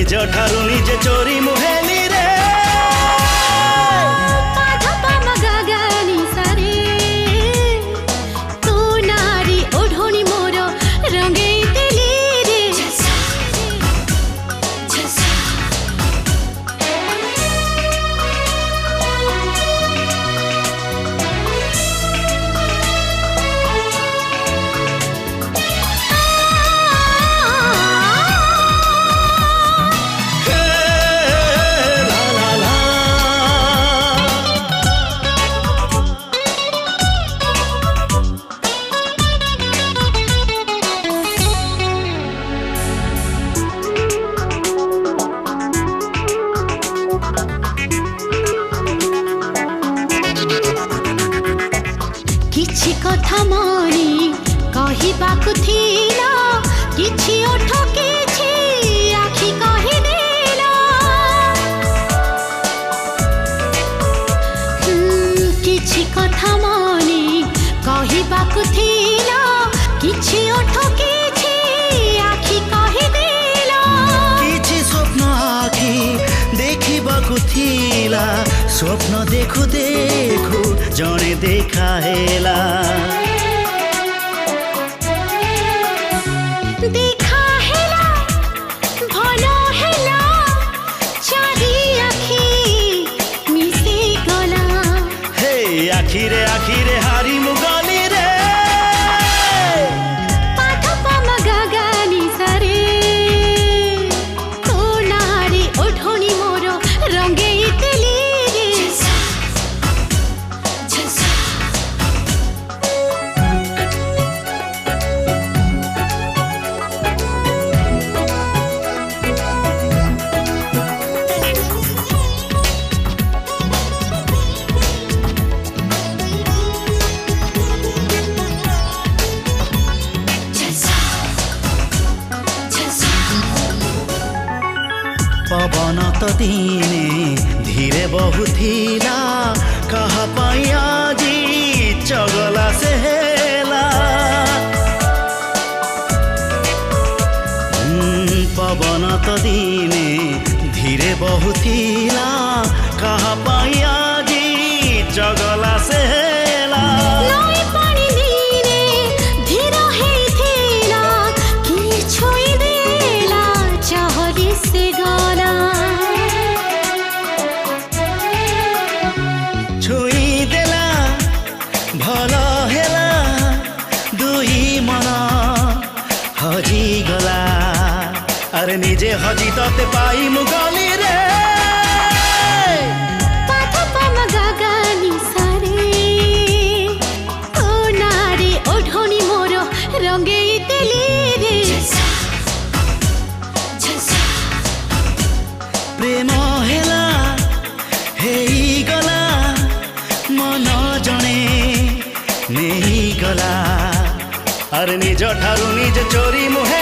निज ठारू निजे चोरी मुहेली रे किछि कथा मनी कहिबाकु थिला किछि ओठ किछि आखि कहि देला किछि कथा मनी कहिबाकु थिला किछि ओठ किछि आखि कहि देला किछि स्वप्न आखि देखिबाकु थिला स्वप्न देखु देखु जणे देखा हेला देखा हेला भलो हेला चारि आखि मिसे गला हे आखिरे हारी मुगली रे पाठ पम गागानी सारे तो नारी ओढणी मोर रंगेई तेली पवन तो दिने धीरे बहुथिला कहा पाई आजी चगला से हेला पवन तो दिने धीरे बहुथिला कहा पाई आजी चगला से हेला नई पानी दिने धीर हेइथिला कि छोई देला चहरी से गला छुई देला भलो हेला दुई मन हजी गला अरे निजे हजी तते पाई मुगली रे पाथ पम गागानी सारे ओ नारी ओढणी मोर रंगेई तेली रे प्रेम हेला हेई गला मन जणे नेई गला अरे निज ठारू निजे चोरी मुहे